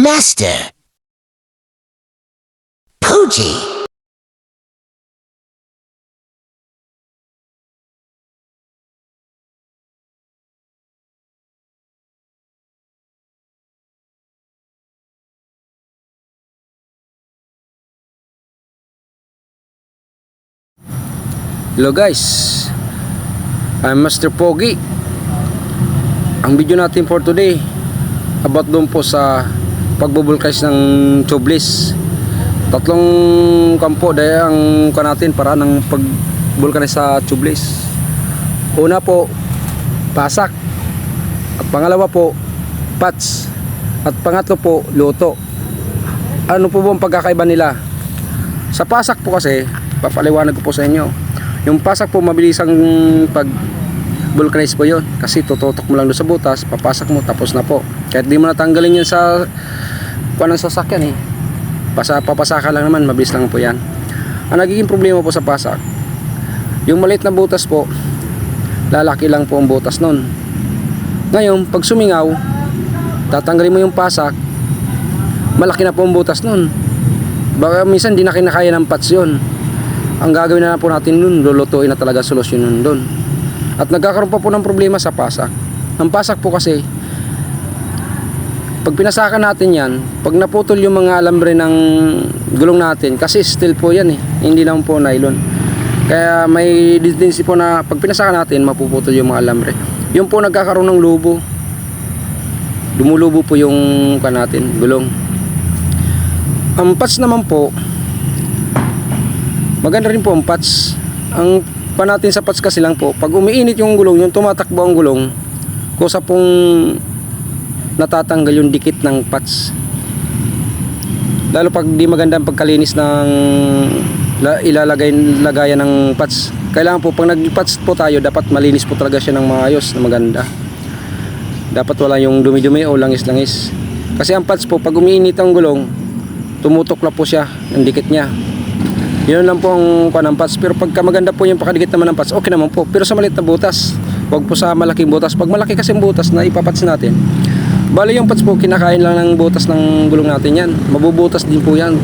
Master Puji. Hello guys, I'm Master Pogi. Ang video natin for today about doon po sa pagbubulkais ng tubeless. Tatlong kampo dahil ang natin para ng pagbulkais sa tubeless. Una po, pasak. At pangalawa po, pats. At pangatlo po, luto. Ano po ang pagkakaiba nila? Sa pasak po kasi, papaliwanag ko po sa inyo. Yung pasak po mabilis ang pag-vulcanize po yun. Kasi tututok mo lang doon sa butas, papasak mo, tapos na po. Kahit di mo natanggalin yan sa kuwan ng sasakyan papasakan lang naman, mabilis lang po yan. Ang nagiging problema po sa pasak, yung maliit na butas po, lalaki lang po ang butas nun. Ngayon, pag sumingaw, tatanggalin mo yung pasak, malaki na po ang butas nun. Baka minsan di na kinakaya ng pats yun. Ang gagawin na lang po natin nun, lulutuin na talaga solusyon nun doon. At nagkakaroon pa po ng problema sa pasak. Ang pasak po kasi, pag pinasakan natin yan, pag naputol yung mga alambre ng gulong natin, kasi steel po yan hindi naman po nylon. Kaya may tendency po na pag pinasakan natin, mapuputol yung mga alambre. Yung po nagkakaroon ng lubo. Lumulubo po yung gulong. Ang patch naman po, maganda rin po ang patch. Ang natin sa patch kasi lang po, pag umiinit yung gulong, yung tumatakbo ang gulong, kusa pong natatanggal yung dikit ng patch. Lalo pag di maganda ang pagkalinis ng lagayan ng patch. Kailangan po pag nag-patch po tayo, dapat malinis po talaga siya ng maayos, na maganda. Dapat wala yung dumi-dumi o langis-langis. Kasi ang patch po, pag umiinit ang gulong, tumutok na po siya, ang dikit niya. Yun lang po ang patch. Pero pagka maganda po yung pakadikit naman ng patch, okay naman po. Pero sa maliit na butas, wag po sa malaking butas. Pag malaki kasi yung butas na ipapatch natin, bali yung patch po, kinakain lang ng butas ng gulong natin yan. Mabubutas din po yan.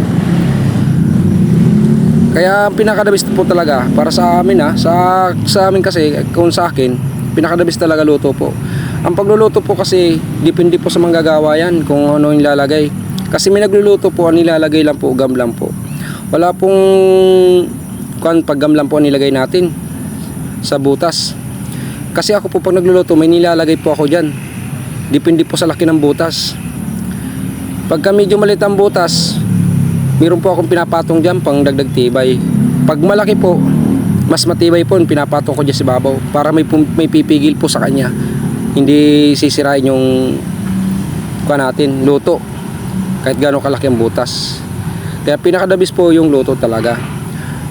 Kaya pinakadabis po talaga para sa amin sa amin kasi, kung sa akin, pinakadabis talaga luto po. Ang pagluluto po kasi, depende po sa manggagawa yan kung ano yung lalagay. Kasi may nagluluto po, ang nilalagay lang po, gam lang po. Wala pong paggam lang po ang nilagay natin sa butas. Kasi ako po pag nagluluto, may nilalagay po ako dyan. Depende po sa laki ng butas. Pagka medyo maliit ang butas, meron po akong pinapatong dyan pang dagdag tibay. Pag malaki po, mas matibay po, pinapatong ko dyan sa babaw para may pipigil po sa kanya. Hindi sisirain yung natin, luto. Kahit gano'ng kalaki ang butas. Kaya pinakadabis po yung luto talaga.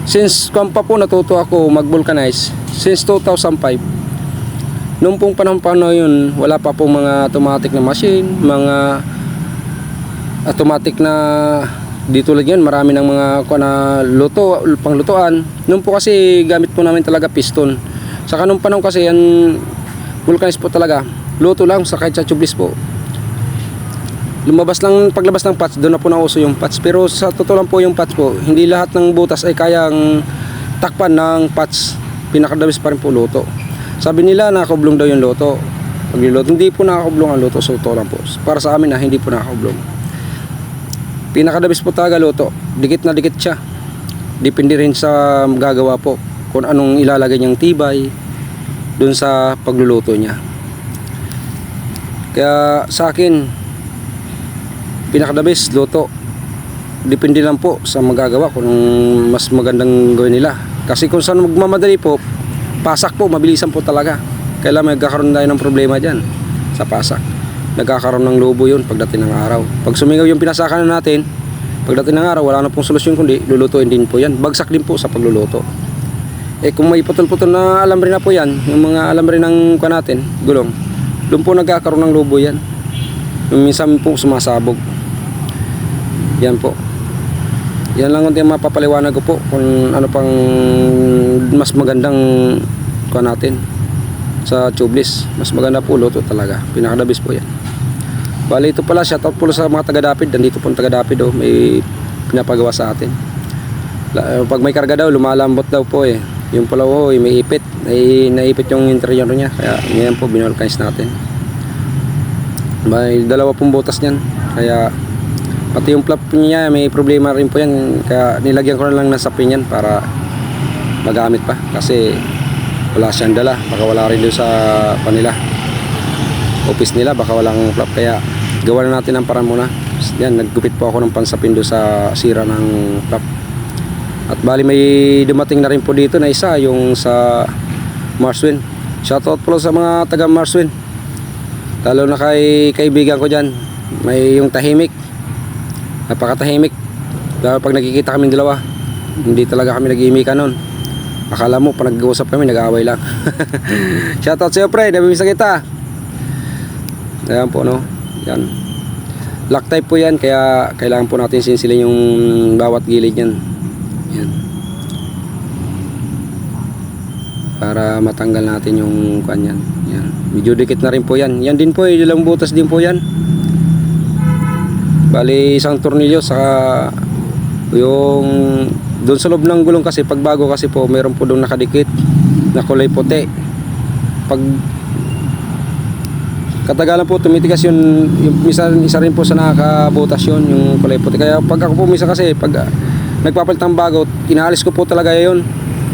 Since pa po natuto ako mag-vulcanize, since 2005, noong pong panahon yun, wala pa pong mga automatic na machine, mga automatic na dito lang yan, marami ng mga panglutuan. Noong po kasi gamit po namin talaga piston. Saka noong panahon kasi yan, vulcanize po talaga, luto lang sa kahit sa tubeless po. Paglabas ng patch, doon na po nauso yung patch. Pero sa totoo lang po yung patch po, hindi lahat ng butas ay kayang takpan ng patch. Pinakadabis pa rin po luto. Sabi nila nakakublong daw yung luto. Pagluluto, hindi po nakakublong ang luto, so totoo lang po. Para sa amin hindi po nakakublong. Pinakadabis po talaga luto. Dikit na dikit siya. Depende rin sa gagawa po kung anong ilalagay niyang tibay doon sa pagluluto niya. Kaya sa akin, pinakadabis luto. Depende lang po sa magagawa kung mas magandang gawin nila. Kasi kung saan magmamadali po, pasak po, mabilisan po talaga. Kailangan magkakaroon tayo ng problema dyan sa pasak. Nagkakaroon ng lobo yun pagdating ng araw. Pag sumingaw yung pinasakan na natin, pagdating ng araw, wala na pong solusyon kundi lulutuin din po yan. Bagsak din po sa pagluluto. Kung may putol-putol na alambre na po yan, yung mga alambre ng natin, gulong, doon po nagkakaroon ng lobo yan. Minsan po sumasabog. Yan po. Yan lang ang mapapaliwanag ko po kung ano pang mas magandang natin sa tubeless. Mas maganda po luto talaga. Pinakadabis po yan. Bali ito pala, shoutout po sa mga taga-Dapit. Nandito po ang taga-Dapit oh, may pinapagawa sa atin. Pag may karga daw, lumalambot daw po eh. Yung pala oh, may ipit. Naipit yung interior niya. Kaya ngayon po, binulkanize natin. May dalawa pong butas niyan. Kaya pati yung flap niya, may problema rin po yan. Kaya nilagyan ko na lang ng sapin yan para magamit pa. Kasi wala siyang dala. Baka wala rin doon sa kanila. Office nila, baka walang flap. Kaya gawa na natin ang paraan muna. Yan, naggupit po ako ng pansapin doon sa sira ng flap. At bali may dumating na rin po dito na isa, yung sa Marswin. Shoutout po sa mga taga Marswin. Lalo na kay kaibigan ko dyan. May yung tahimik. Napakatahimik. Lalo pag nagkikita kami dalawa, hindi talaga kami nag-iimikan nun. Akala mo, pag nag-uusap kami, nag-aaway lang. Shoutout sa'yo pre, nabimisa kita. Ayan po no. Yan. Lock type po yan, kaya kailangan po natin sinsilin yung bawat gilid yan. Yan. Para matanggal natin yung kanyan. Yan. Medyo dikit na rin po yan. Yan din po, ilang butas din po yan. Bali isang tornilyo sa yung doon sa loob ng gulong kasi pagbago kasi po meron po doon nakadikit na kulay puti. Pag katagalan po tumitigas yun, yung isa rin po sa nakakabutas yun, yung kulay puti. Kaya pag ako po misa kasi pag nagpapalit ng bago, inaalis ko po talaga yun,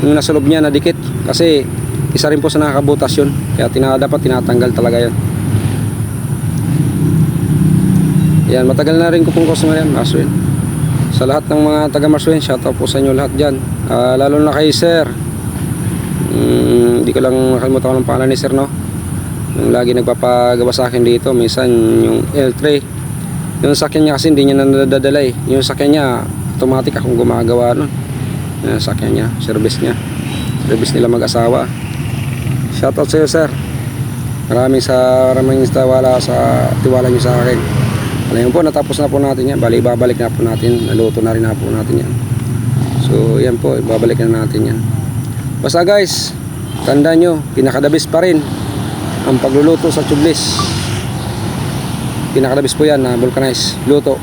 yung nasa loob niya na dikit. Kasi isa rin po sa nakakabutas yun. Kaya dapat tinatanggal talaga yun. Yan, matagal na rin ko pong customer yan, Marswin. Sa lahat ng mga taga Marswin, shoutout po sa inyo lahat dyan. Lalo na kay Sir. Hindi ko lang nakalimutan ko ng pangalan ni Sir, no? Yung lagi nagpapagawa sa akin dito, minsan yung L3. Yung sakyan niya kasi hindi niya nadadala eh. Yung sakyan niya, automatic akong gumagawa nun. Yung sakyan niya, service niya. Service nila mag-asawa. Shoutout sa iyo sir. Maraming tiwala niyo sa akin. Alam po, natapos na po natin yan. Bali, babalik na po natin. Naluto na rin na po natin yan. So, yan po, ibabalik na natin yan. Basta guys, tandaan nyo, pinakadabis pa rin ang pagluluto sa tubeless. Pinakadabis po yan na vulcanize luto.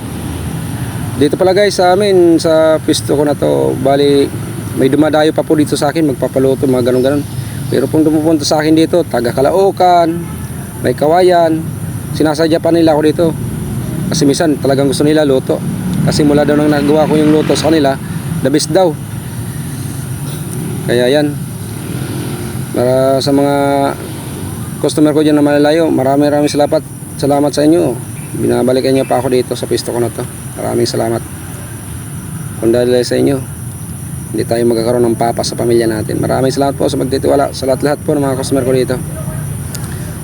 Dito pala guys sa amin sa pisto ko na to, bali may dumadayo pa po dito sa akin magpapaluto mga ganun. Pero kung dumupunta sa akin dito, taga Caloocan, may Kawayan, sinasadya pa nila ako dito. Kasi minsan talagang gusto nila luto. Kasi mula daw nang nagawa ko yung luto sa kanila, the best daw. Kaya yan. Para sa mga customer ko dyan na malalayo, maraming salamat sa inyo. Binabalikan niyo pa ako dito sa pisto ko na to. Maraming salamat. Kung dahil sa inyo, hindi tayo magkakaroon ng papa sa pamilya natin. Maraming salamat po sa magtitiwala sa lahat po ng mga customer ko dito.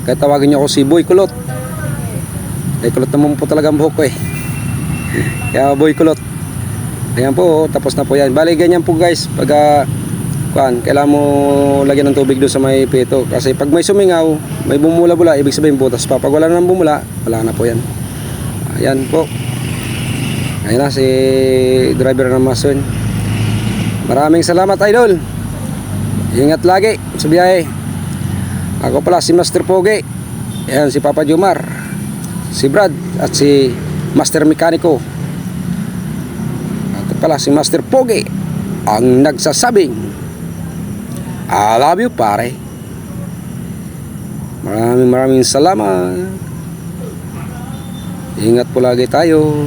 Kaya tawagin niyo ako si Boy Kulot. Ay kulot naman po talaga ang buhok ko eh. Kaya Boy Kulot. Ayan po, tapos na po yan. Bali ganyan po guys, pag kailangan mo lagyan ng tubig doon sa may pito. Kasi pag may sumingaw, may bumula-bula, ibig sabihin butas pa. Pag wala nang bumula, wala na po yan. Ayan po. Ayan na si driver ng Marswin. Maraming salamat idol. Ingat lagi sa biyahe. Ako pala si Master Pogi. Ayan si Papa Jumar, si Brad at si Master Mekaniko. At pala si Master Pogi ang nagsasabing I love you pare. Maraming salamat. Ingat po lagi tayo.